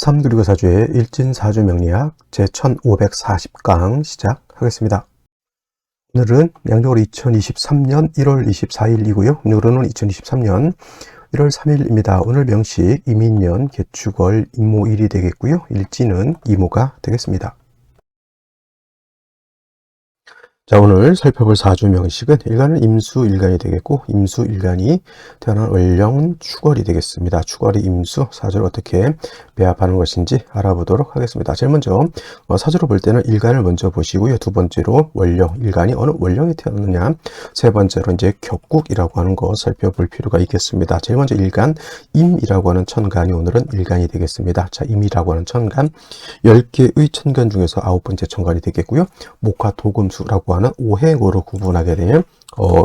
삼그리고 사주의 일진사주 명리학 제1540강 시작하겠습니다. 오늘은 양력으로 2023년 1월 24일이고요. 오늘은 2023년 1월 3일입니다. 오늘 명식 이민년 개축월 임모일이 되겠고요. 일진은 이모가 되겠습니다. 자, 오늘 살펴볼 사주 명식은 일간은 임수일간이 되겠고, 임수일간이 태어난 월령 축월이 되겠습니다. 축월이 임수, 사주를 어떻게 배합하는 것인지 알아보도록 하겠습니다. 제일 먼저 사주로 볼 때는 일간을 먼저 보시고요. 두 번째로 월령, 일간이 어느 월령에 태어났느냐, 세 번째로 이제 격국이라고 하는 거 살펴볼 필요가 있겠습니다. 제일 먼저 일간, 임이라고 하는 천간이 오늘은 일간이 되겠습니다. 자, 임이라고 하는 천간, 10개의 천간 중에서 9번째 천간이 되겠고요. 목화 토금수라고 하는 오행으로 구분하게 되면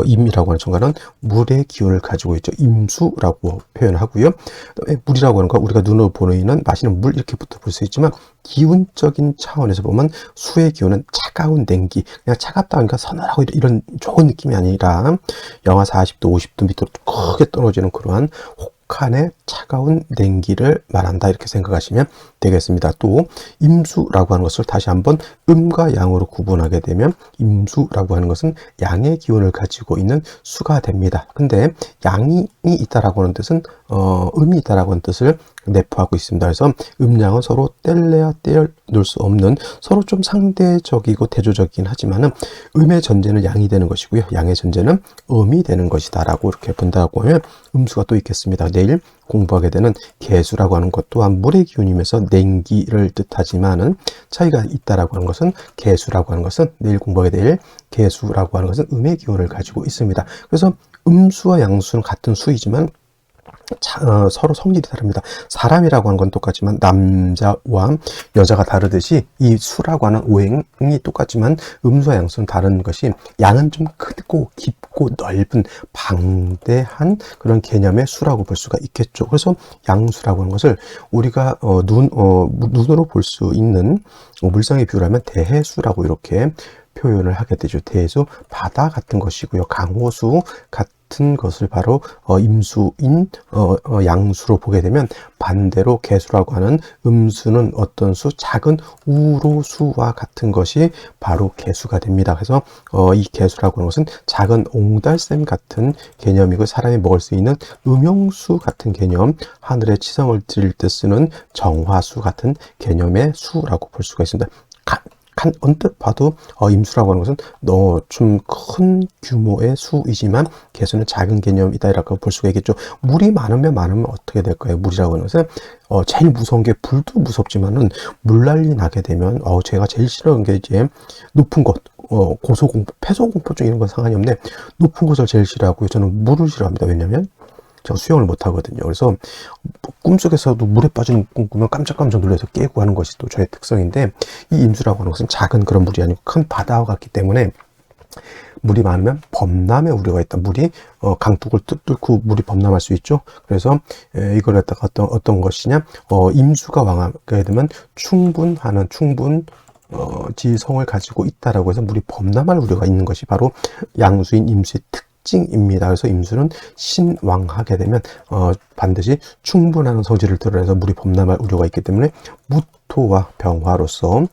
임이라고 하는 천간은 물의 기운을 가지고 있죠. 임수라고 표현하고요. 그다음에 물이라고 하는 거 우리가 눈으로 보이는 마시는 물 이렇게부터 볼 수 있지만 기운적인 차원에서 보면 수의 기운은 차가운 냉기, 그냥 차갑다 하니까 서늘하고 이런 좋은 느낌이 아니라 영하 40도, 50도 밑으로 크게 떨어지는 그러한 혹한의 차가운 냉기를 말한다 이렇게 생각하시면 되겠습니다. 또 임수라고 하는 것을 다시 한번 음과 양으로 구분하게 되면 임수라고 하는 것은 양의 기운을 가지고 있는 수가 됩니다. 근데 양이 있다라고 하는 뜻은 음이 있다라고 하는 뜻을 내포하고 있습니다. 그래서 음양은 서로 뗄래야 떼어놓을 수 없는 서로 좀 상대적이고 대조적이긴 하지만은 음의 전제는 양이 되는 것이고요. 양의 전제는 음이 되는 것이다라고 이렇게 본다고 하면 음수가 또 있겠습니다. 내일 공부하게 되는 개수라고 하는 것 또한 물의 기운이면서 냉기를 뜻하지만은 차이가 있다라고 하는 것은 개수라고 하는 것은 내일 공부하게 될 개수라고 하는 것은 음의 기운을 가지고 있습니다. 그래서 음수와 양수는 같은 수이지만 서로 성질이 다릅니다. 사람이라고 하는 건 똑같지만 남자와 여자가 다르듯이 이 수라고 하는 오행이 똑같지만 음수와 양수는 다른 것이 양은 좀 크고 깊고 넓은 방대한 그런 개념의 수라고 볼 수가 있겠죠. 그래서 양수라고 하는 것을 우리가 눈으로 볼 수 있는 물성의 비유라면 대해수라고 이렇게 표현을 하게 되죠. 대해수 바다 같은 것이고요. 강호수 같은 것을 바로 임수인 양수로 보게 되면 반대로 개수라고 하는 음수는 어떤 수? 작은 우로수와 같은 것이 바로 개수가 됩니다. 그래서 이 개수라고 하는 것은 작은 옹달샘 같은 개념이고 사람이 먹을 수 있는 음용수 같은 개념, 하늘의 치성을 드릴 때 쓰는 정화수 같은 개념의 수라고 볼 수가 있습니다. 언뜻 봐도 임수라고 하는 것은 좀 큰 규모의 수이지만 개수는 작은 개념이다 이라고 볼 수가 있겠죠. 물이 많으면 어떻게 될까요? 물이라고 하는 것은 제일 무서운 게 불도 무섭지만은 물난리 나게 되면 제가 제일 싫어하는 게 이제 높은 곳 고소공포, 폐소공포증 이런 건 상관이 없는데 높은 곳을 제일 싫어하고요. 저는 물을 싫어합니다. 왜냐면 제가 수영을 못 하거든요. 그래서 꿈속에서도 물에 빠지는 꿈 꾸면 깜짝깜짝 놀라서 깨고 하는 것이 또 저의 특성인데 이 임수라고 하는 것은 작은 그런 물이 아니고 큰 바다와 같기 때문에 물이 많으면 범람의 우려가 있다. 물이 강둑을 뚫고 물이 범람할 수 있죠. 그래서 이걸 갖다가 어떤 것이냐 임수가 왕하게 되면 충분 지성을 가지고 있다라고 해서 물이 범람할 우려가 있는 것이 바로 양수인 임수의 특징입니다. 그래서 임수는 신왕하게 되면 반드시 충분한 성질을 드러내서 물이 범람할 우려가 있기 때문에 무토와 병화로서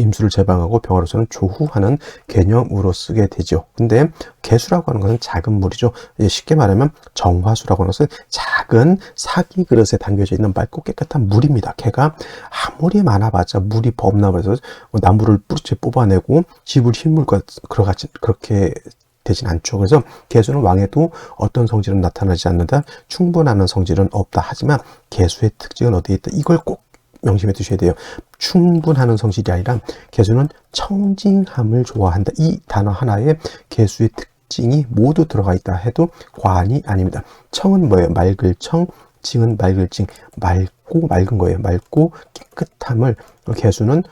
임수를 제방하고 병화로서는 조후하는 개념으로 쓰게 되죠. 근데 개수라고 하는 것은 작은 물이죠. 쉽게 말하면 정화수라고 하는 것은 작은 사기 그릇에 담겨져 있는 맑고 깨끗한 물입니다. 걔가 아무리 많아봤자 물이 범람해서 나무를 뿌리째 뽑아내고 집을 흰물과 그렇게 되진 않죠. 그래서 개수는 왕에도 어떤 성질은 나타나지 않는다. 충분한 성질은 없다. 하지만 개수의 특징은 어디에 있다. 이걸 꼭 명심해 두셔야 돼요. 충분한 성질이 아니라 개수는 청징함을 좋아한다. 이 단어 하나에 개수의 특징이 모두 들어가 있다 해도 과언이 아닙니다. 청은 뭐예요? 맑을 청, 징은 맑을 징, 맑고 맑은 거예요. 맑고 깨끗함을 개수는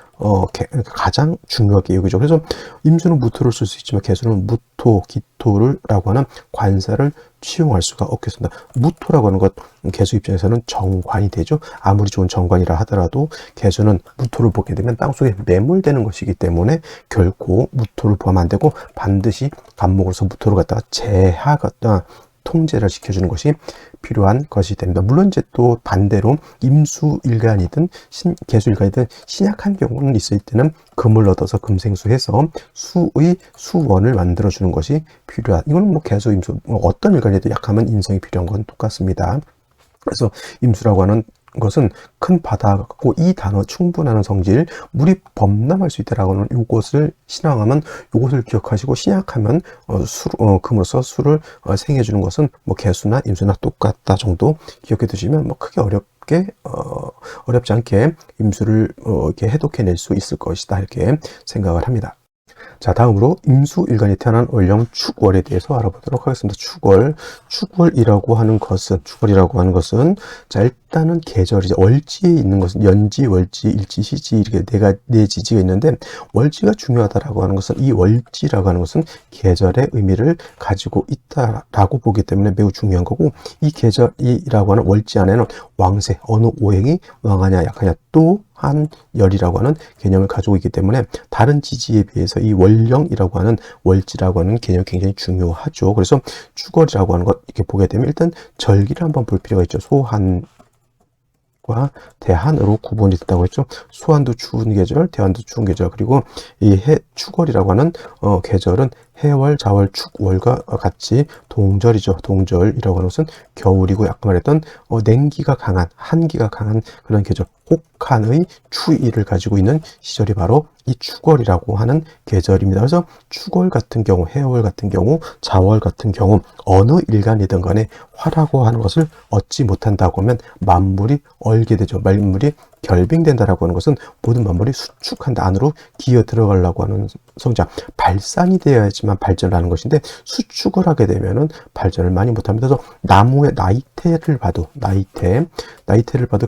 가장 중요하게 여기죠. 그래서 임수는 무토를 쓸 수 있지만 개수는 무토, 기토라고 하는 관사를 취용할 수가 없겠습니다. 무토라고 하는 것 개수 입장에서는 정관이 되죠. 아무리 좋은 정관이라 하더라도 개수는 무토를 보게 되면 땅속에 매몰되는 것이기 때문에 결코 무토를 보면 안 되고 반드시 간목으로서 무토를 갖다가 제하거나 통제를 시켜주는 것이 필요한 것이 됩니다. 물론 이제 또 반대로 임수일간이든 개수일간이든 신약한 경우는 있을 때는 금을 얻어서 금생수해서 수의 수원을 만들어주는 것이 필요한, 이거는 뭐 개수, 임수, 어떤 일간에도 약하면 인성이 필요한 건 똑같습니다. 그래서 임수라고 하는 것은 큰 바다 같고 이 단어 충분하는 성질, 물이 범람할 수 있다라고 하는 요것을 신앙하면 요것을 기억하시고, 신약하면 금으로서 수를 생해주는 것은 뭐 개수나 임수나 똑같다 정도 기억해 두시면 뭐 크게 어렵지 않게 임수를 이렇게 해독해낼 수 있을 것이다, 이렇게 생각을 합니다. 자, 다음으로 임수일간이 태어난 월령 축월에 대해서 알아보도록 하겠습니다. 축월이라고 하는 것은, 자, 일단은 계절이죠. 월지에 있는 것은 연지, 월지, 일지, 시지, 이렇게 네 지지가 있는데, 월지가 중요하다라고 하는 것은, 이 월지라고 하는 것은 계절의 의미를 가지고 있다라고 보기 때문에 매우 중요한 거고, 이 계절이라고 하는 월지 안에는 왕세, 어느 오행이 왕하냐, 약하냐, 또 한 열이라고 하는 개념을 가지고 있기 때문에 다른 지지에 비해서 이 월령이라고 하는 월지라고 하는 개념이 굉장히 중요하죠. 그래서 축월이라고 하는 것 이렇게 보게 되면 일단 절기를 한번 볼 필요가 있죠. 소한과 대한으로 구분이 됐다고 했죠. 소한도 추운 계절, 대한도 추운 계절, 그리고 이 축월이라고 하는 계절은 해월, 자월, 축월과 같이 동절이죠. 동절이라고 하는 것은 겨울이고, 아까 말했던 냉기가 강한, 한기가 강한 그런 계절, 혹한의 추위를 가지고 있는 시절이 바로 이 축월이라고 하는 계절입니다. 그래서 축월 같은 경우, 해월 같은 경우, 자월 같은 경우 어느 일간이든 간에 화라고 하는 것을 얻지 못한다고 하면 만물이 얼게 되죠. 만물이 결빙된다라고 하는 것은 모든 만물이 수축한다, 안으로 기어 들어가려고 하는 성장, 발산이 되어야지만 발전을 하는 것인데, 수축을 하게 되면은 발전을 많이 못합니다. 그래서 나무의 나이테를 봐도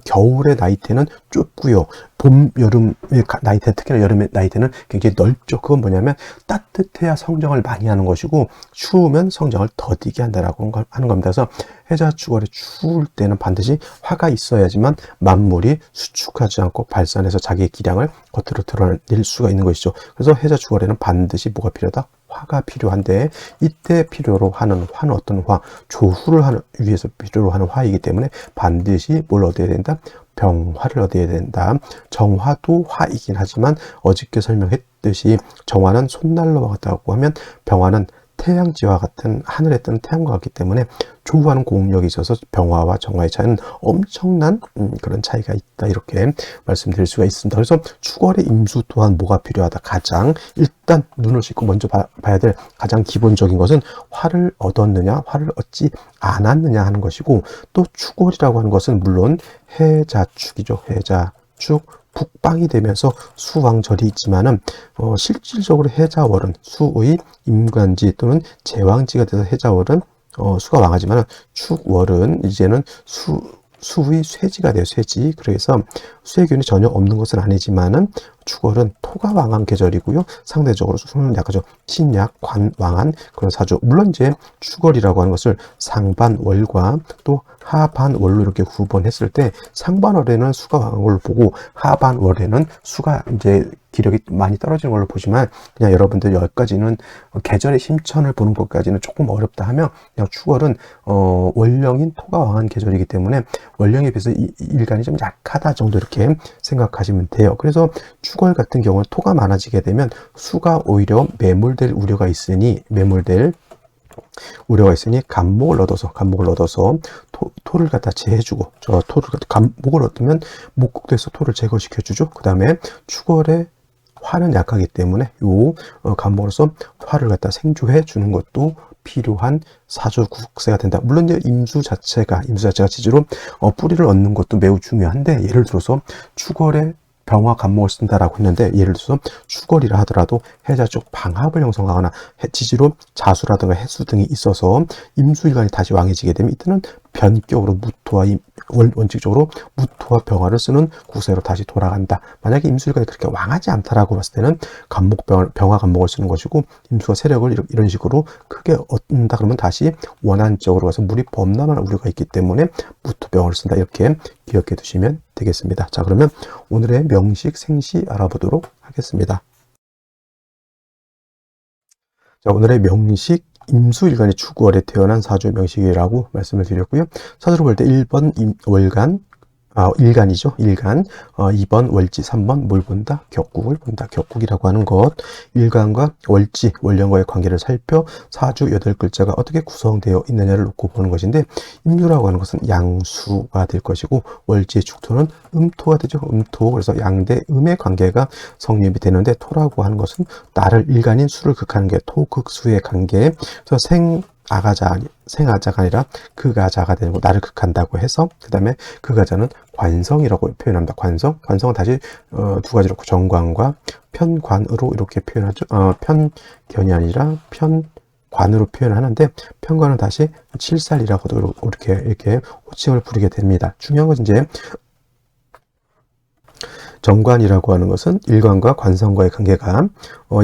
겨울의 나이테는 좁고요. 봄, 여름의 나이테, 특히나 여름의 나이테는 굉장히 넓죠. 그건 뭐냐면 따뜻해야 성장을 많이 하는 것이고, 추우면 성장을 더디게 한다라고 하는 겁니다. 그래서 해자축월에 추울 때는 반드시 화가 있어야지만 만물이 수축하지 않고 발산해서 자기의 기량을 겉으로 드러낼 수가 있는 것이죠. 그래서 해자축월에는 반드시 뭐가 필요하다? 화가 필요한데, 이때 필요로 하는 화는 어떤 화? 조후를 위해서 필요로 하는 화이기 때문에 반드시 뭘 얻어야 된다? 병화를 얻어야 된다. 정화도 화이긴 하지만 어저께 설명했듯이 정화는 손난로와 같다고 하면 병화는 태양지와 같은 하늘에 뜨는 태양과 같기 때문에 조우하는 공력이 있어서 병화와 정화의 차이는 엄청난 그런 차이가 있다, 이렇게 말씀드릴 수가 있습니다. 그래서 축월의 임수 또한 뭐가 필요하다? 가장 일단 눈을 씻고 먼저 봐야 될 가장 기본적인 것은 화를 얻었느냐, 화를 얻지 않았느냐 하는 것이고, 또 축월이라고 하는 것은 물론 해자축이죠. 해자축, 북방이 되면서 수왕절이 있지만은 실질적으로 해자월은 수의 임관지 또는 제왕지가 돼서 해자월은 수가 왕하지만은 축월은 이제는 수의 쇠지가 돼요. 쇠지. 그래서 수의 기운이 전혀 없는 것은 아니지만은 축월은 토가 왕한 계절이고요. 상대적으로 수는 약하죠. 신약, 관, 왕한 그런 사주. 물론 이제 축월이라고 하는 것을 상반월과 또 하반월로 이렇게 구분했을 때, 상반월에는 수가 왕한 걸로 보고 하반월에는 수가 이제 기력이 많이 떨어지는 걸로 보지만, 그냥 여러분들 여기까지는 계절의 심천을 보는 것까지는 조금 어렵다 하면, 그냥 축월은 월령인 토가 왕한 계절이기 때문에 월령에 비해서 이 일간이 좀 약하다 정도 이렇게 생각하시면 돼요. 그래서 축월 같은 경우는 토가 많아지게 되면 수가 오히려 매몰될 우려가 있으니 간목을 얻어서 토를 갖다 제해주고, 간목을 얻으면 목국도에서 토를 제거시켜주죠. 그 다음에 축월에 화는 약하기 때문에 간목으로서 화를 갖다 생주해 주는 것도 필요한 사주 국세가 된다. 물론 이제 임수 자체가 지지로 뿌리를 얻는 것도 매우 중요한데, 예를 들어서 축월에 병화 간목을 쓴다라고 했는데, 예를 들어서 축월이라 하더라도 해자 쪽 방합을 형성하거나 지지로 자수라든가 해수 등이 있어서 임수일간이 다시 왕해지게 되면, 이때는 변격으로 원칙적으로 무토와 병화를 쓰는 구세로 다시 돌아간다. 만약에 임수일간이 그렇게 왕하지 않다라고 봤을 때는 병화 간목을 쓰는 것이고, 임수가 세력을 이런 식으로 크게 얻는다 그러면 다시 원한적으로 가서 물이 범람할 우려가 있기 때문에 무토 병화를 쓴다, 이렇게 기억해 두시면 되겠습니다. 자, 그러면 오늘의 명식 생시 알아보도록 하겠습니다. 자, 오늘의 명식 임수일간이 축월에 태어난 사주 명식이라고 말씀을 드렸고요. 사주로 볼 때 1번 월간, 일간이죠. 일간. 2번 월지, 3번 뭘 본다? 격국을 본다. 격국이라고 하는 것. 일간과 월지, 월령과의 관계를 살펴 사주 8글자가 어떻게 구성되어 있느냐를 놓고 보는 것인데, 임수라고 하는 것은 양수가 될 것이고, 월지의 축토는 음토가 되죠. 음토. 그래서 양대 음의 관계가 성립이 되는데, 토라고 하는 것은 나를 일간인 수를 극하는 게 토극수의 관계. 그래서 생아자가 아니라 극아자가 되는 거, 나를 극한다고 해서, 그 다음에 극아자는 관성이라고 표현합니다. 관성은 다시 두 가지로 정관과 편관으로 이렇게 표현하죠. 편견이 아니라 편관으로 표현하는데, 편관은 다시 칠살이라고도 이렇게 호칭을 부르게 됩니다. 중요한 것은 이제 정관이라고 하는 것은 일관과 관성과의 관계가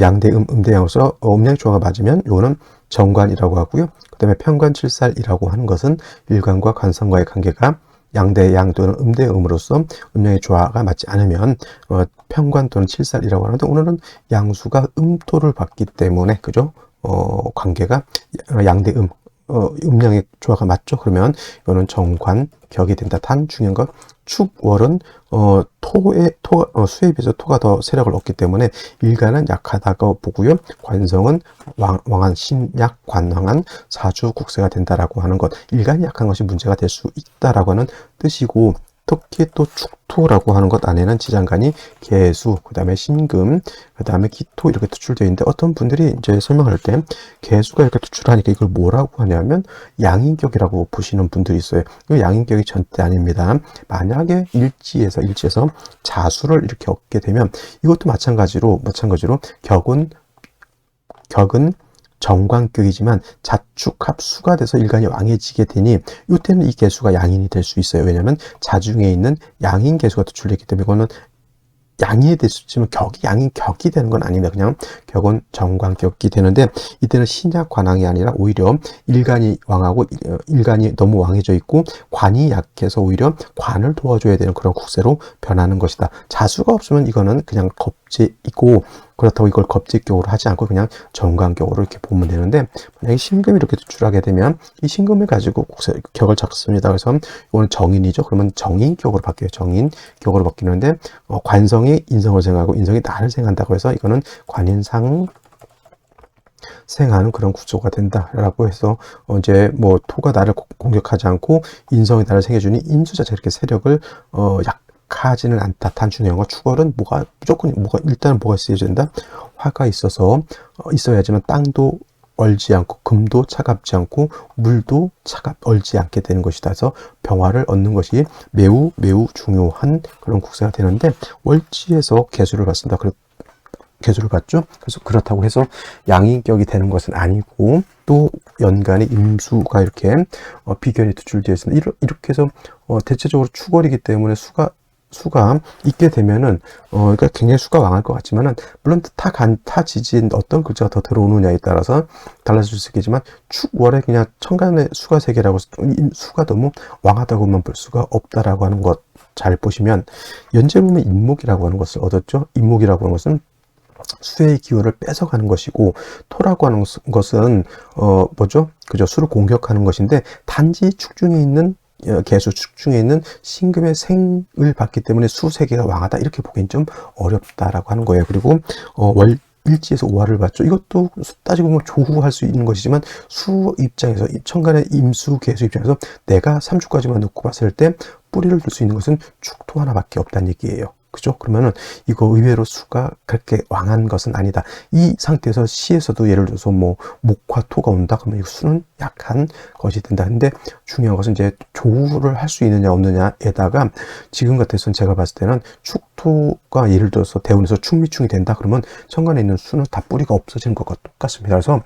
양대 음대양으로서 음양의 조화가 맞으면 요거는 정관이라고 하고요. 그 다음에 편관칠살이라고 하는 것은 일관과 관성과의 관계가 양대양 또는 음대음으로서 음양의 조화가 맞지 않으면 편관 또는 칠살이라고 하는데, 오늘은 양수가 음토를 받기 때문에 그죠? 관계가 양대음 음양의 조화가 맞죠? 그러면 이거는 정관격이 된다. 단 중요한 건 축월은 수에 비해서 토가 더 세력을 얻기 때문에 일간은 약하다고 보고요. 관성은 왕한 신약 관왕한 사주 국세가 된다라고 하는 것. 일간이 약한 것이 문제가 될 수 있다라고 하는 뜻이고, 특히 또 축토라고 하는 것 안에는 지장간이 개수, 그 다음에 신금, 그 다음에 기토 이렇게 투출되어 있는데, 어떤 분들이 이제 설명할 때 개수가 이렇게 투출하니까 이걸 뭐라고 하냐면 양인격이라고 보시는 분들이 있어요. 이 양인격이 절대 아닙니다. 만약에 일지에서 자수를 이렇게 얻게 되면 이것도 마찬가지로 격은 정관격이지만 자축합수가 돼서 일간이 왕해지게 되니 이때는 이 개수가 양인이 될 수 있어요. 왜냐하면 자중에 있는 양인 개수가 투출되기 때문에 이거는 양인이 될 수 있지만 격이 양인격이 되는 건 아닙니다. 그냥 격은 정관격이 되는데, 이때는 신약 관왕이 아니라 오히려 일간이 왕하고 일간이 너무 왕해져 있고 관이 약해서 오히려 관을 도와줘야 되는 그런 국세로 변하는 것이다. 자수가 없으면 이거는 그냥 겁제이고, 그렇다고 이걸 겁제격으로 하지 않고 그냥 정관격으로 이렇게 보면 되는데, 만약에 신금이 이렇게 투출하게 되면 이 신금을 가지고 격을 잡습니다. 그래서 이거는 정인이죠. 그러면 정인격으로 바뀌어요. 정인격으로 바뀌는데, 관성이 인성을 생각하고 인성이 나를 생각한다고 해서 이거는 관인상 생하는 그런 구조가 된다라고 해서 이제 뭐 토가 나를 공격하지 않고 인성이 나를 생겨주니 임수 자체가 이렇게 세력을 약하지는 않다. 단 중요한 건 축월은 일단은 뭐가 있어야 된다. 화가 있어야지만 땅도 얼지 않고 금도 차갑지 않고 물도 얼지 않게 되는 것이다. 그래서 병화를 얻는 것이 매우 중요한 그런 국세가 되는데, 월지에서 개수를 받습니다. 개수를 받죠. 그래서 그렇다고 해서 양인격이 되는 것은 아니고, 또 연간에 임수가 이렇게 비견이 투출되어 있습니다. 이렇게 해서 대체적으로 축월이기 때문에 수가 있게 되면은 그러니까 굉장히 수가 왕할 것 같지만은, 물론 타 지진 어떤 글자가 더 들어오느냐에 따라서 달라질 수 있겠지만, 축월에 그냥 천간에 수가 3개라고 해서 수가 너무 왕하다고만 볼 수가 없다라고 하는 것 잘 보시면, 연재 보면 인목이라고 하는 것을 얻었죠. 인목이라고 하는 것은 수의 기운을 뺏어가는 것이고, 토라고 하는 것은 그죠? 수를 공격하는 것인데, 단지 축중에 있는 개수 축중에 있는 신금의 생을 받기 때문에 수 3개가 왕하다, 이렇게 보기엔 좀 어렵다라고 하는 거예요. 그리고 일지에서 오화를 받죠. 이것도 따지고 보면 조후할 수 있는 것이지만, 수 입장에서 천간의 임수 개수 입장에서 내가 3주까지만 놓고 봤을 때 뿌리를 둘 수 있는 것은 축토 하나밖에 없다는 얘기예요. 그죠? 그러면은 이거 의외로 수가 그렇게 왕한 것은 아니다. 이 상태에서 시에서도 예를 들어서 뭐 목화 토가 온다 그러면 이 수는 약한 것이 된다. 근데 중요한 것은 이제 조우를 할 수 있느냐 없느냐에다가, 지금 같아서는 제가 봤을 때는 축토가 예를 들어서 대운에서 축미충이 된다 그러면 천간에 있는 수는 다 뿌리가 없어지는 것과 똑같습니다. 그래서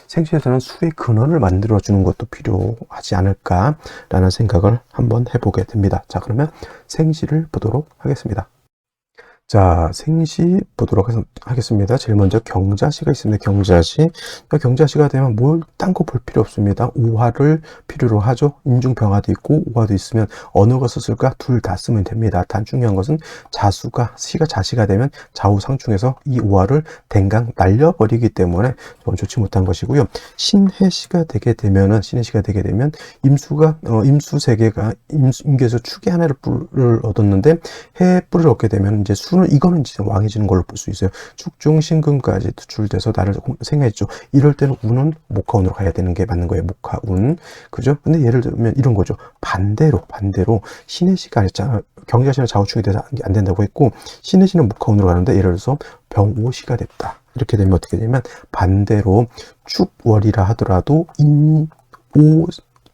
생시에서는 수의 근원을 만들어 주는 것도 필요하지 않을까라는 생각을 한번 해보게 됩니다. 자, 그러면 생시를 보도록 하겠습니다. 자, 생시 보도록 하겠습니다. 제일 먼저 경자시가 있습니다. 경자시. 경자시가 되면 뭘 딴 거 볼 필요 없습니다. 오화를 필요로 하죠. 임중병화도 있고 오화도 있으면 어느 것을 쓸까? 둘 다 쓰면 됩니다. 단 중요한 것은 시가 자시가 되면 좌우상충해서 이 오화를 댕강 날려버리기 때문에 좀 좋지 못한 것이고요. 신해시가 되게 되면 임수 세 개가 임계에서 축의 하나를 뿔을 얻었는데 해 뿔을 얻게 되면 이제 이거는 진짜 왕해지는 걸로 볼 수 있어요. 축중 신금까지 투출돼서 나를 생각했죠. 이럴 때는 운은 목화운으로 가야 되는 게 맞는 거예요. 목화운. 그죠? 근데 예를 들면 이런 거죠. 반대로 신의 시가 아니잖아. 경자시는 좌우충이 돼서 안 된다고 했고, 신의 시는 목화운으로 가는데 예를 들어서 병오시가 됐다. 이렇게 되면 어떻게 되냐면 반대로 축월이라 하더라도 오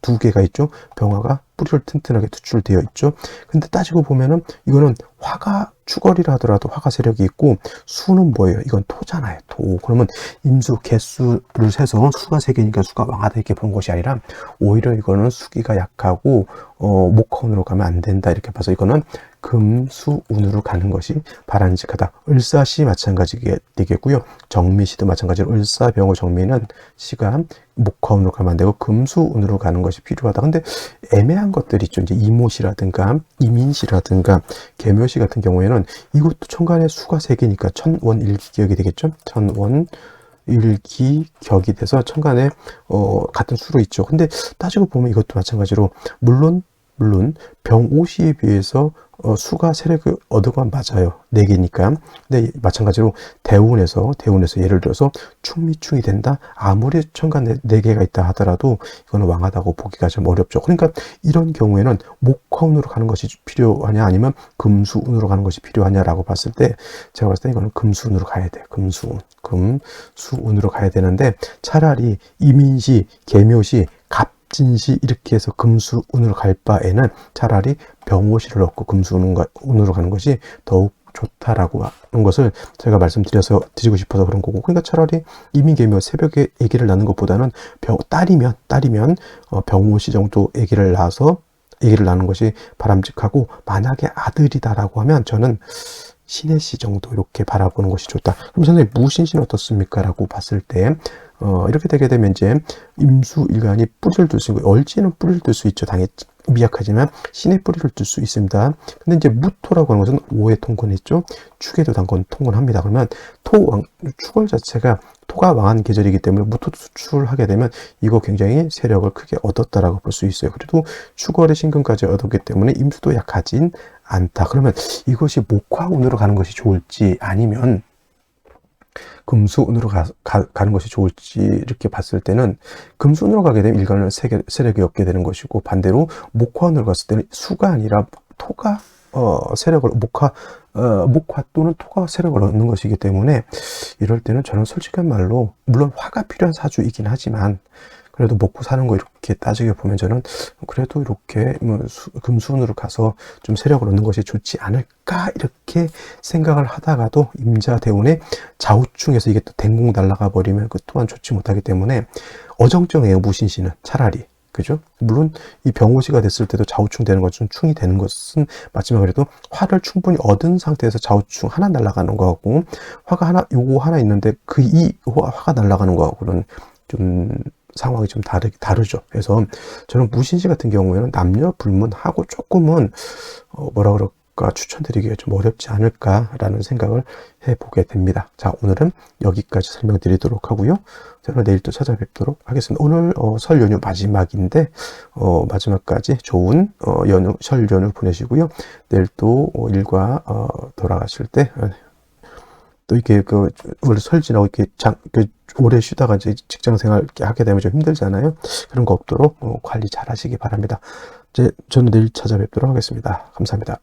두 개가 있죠. 병화가 뿌리를 튼튼하게 투출되어 있죠. 근데 따지고 보면은 이거는 화가 축월이라 하더라도 화가 세력이 있고 수는 뭐예요? 이건 토잖아요. 토. 그러면 임수 개수를 세서 수가 세 개니까 수가 왕하다 이렇게 본 것이 아니라 오히려 이거는 수기가 약하고 목화운으로 가면 안 된다 이렇게 봐서 이거는 금수운으로 가는 것이 바람직하다. 을사시 마찬가지되겠고요. 정미시도 마찬가지로 을사병호 정미는 시가 목화운으로 가면 안 되고 금수운으로 가는 것이 필요하다. 근데 애매한 것들이 있죠. 이제 이모시라든가 이민시라든가 계묘시 같은 경우에는 이것도 천간에 수가 세 개니까 천원일기격이 되겠죠. 천원일기격이 돼서 천간에 같은 수로 있죠. 근데 따지고 보면 이것도 마찬가지로 물론 병오시에 비해서 수가 세력을 얻은 건 맞아요. 4개니까. 근데 마찬가지로 대운에서 예를 들어서 충미충이 된다? 아무리 천간 4개가 있다 하더라도 이거는 왕하다고 보기가 좀 어렵죠. 그러니까 이런 경우에는 목화운으로 가는 것이 필요하냐 아니면 금수운으로 가는 것이 필요하냐라고 봤을 때 제가 봤을 때 이거는 금수운으로 가야 돼요. 금수운으로 가야 되는데 차라리 이민시, 계묘시, 진시 이렇게 해서 금수운으로 갈 바에는 차라리 병오시를 얻고 금수운으로 가는 것이 더욱 좋다라고 하는 것을 제가 드리고 싶어서 그런 거고, 그러니까 차라리 이민계묘 새벽에 아기를 낳는 것보다는 딸이면 병오시 정도 아기를 낳는 것이 바람직하고, 만약에 아들이다라고 하면 저는 신해시 정도 이렇게 바라보는 것이 좋다. 그럼 선생님 무신시는 어떻습니까? 라고 봤을 때 이렇게 되게 되면 이제 임수일간이 뿌리를 둘 수 있고, 얼지는 뿌리를 둘 수 있죠. 당연히 미약하지만 신의 뿌리를 둘 수 있습니다. 근데 이제 무토라고 하는 것은 오의 통근했죠. 축에도 통근합니다. 그러면 축월 자체가 토가 왕한 계절이기 때문에 무토 투출하게 되면 이거 굉장히 세력을 크게 얻었다라고 볼 수 있어요. 그래도 축월의 신금까지 얻었기 때문에 임수도 약하진 않다. 그러면 이것이 목화운으로 가는 것이 좋을지 아니면 금수운으로 가는 것이 좋을지 이렇게 봤을 때는 금수운으로 가게 되면 일간을 세력이 얻게 되는 것이고, 반대로 목화운으로 갔을 때는 수가 아니라 토가 세력을 목화 또는 토가 세력을 얻는 것이기 때문에 이럴 때는 저는 솔직한 말로 물론 화가 필요한 사주이긴 하지만 그래도 먹고 사는 거 이렇게 따지게 보면 저는 그래도 이렇게 금수운으로 가서 좀 세력을 얻는 것이 좋지 않을까 이렇게 생각을 하다가도 임자대운의 좌우충에서 이게 또 댕공 날아가 버리면 그 또한 좋지 못하기 때문에 어정쩡해요. 무신시는 차라리. 그죠? 물론 이 병오시가 됐을 때도 좌우충 되는 것은 충이 되는 것은 맞지만 그래도 화를 충분히 얻은 상태에서 좌우충 하나 날아가는 거하고 화가 요거 하나 있는데 화가 날아가는 거하고는 좀 상황이 좀 다르죠. 그래서 저는 무신시 같은 경우에는 남녀 불문하고 조금은 뭐라 그럴까 추천드리기가 좀 어렵지 않을까라는 생각을 해보게 됩니다. 자, 오늘은 여기까지 설명드리도록 하고요. 저는 내일 또 찾아뵙도록 하겠습니다. 오늘 설 연휴 마지막인데 마지막까지 좋은 설 연휴 보내시고요. 내일 또 일과 돌아가실 때 또 이렇게 원래 설 지나고 이렇게 오래 쉬다가 이제 직장 생활 이렇게 하게 되면 좀 힘들잖아요. 그런 거 없도록 관리 잘 하시기 바랍니다. 저는 내일 찾아뵙도록 하겠습니다. 감사합니다.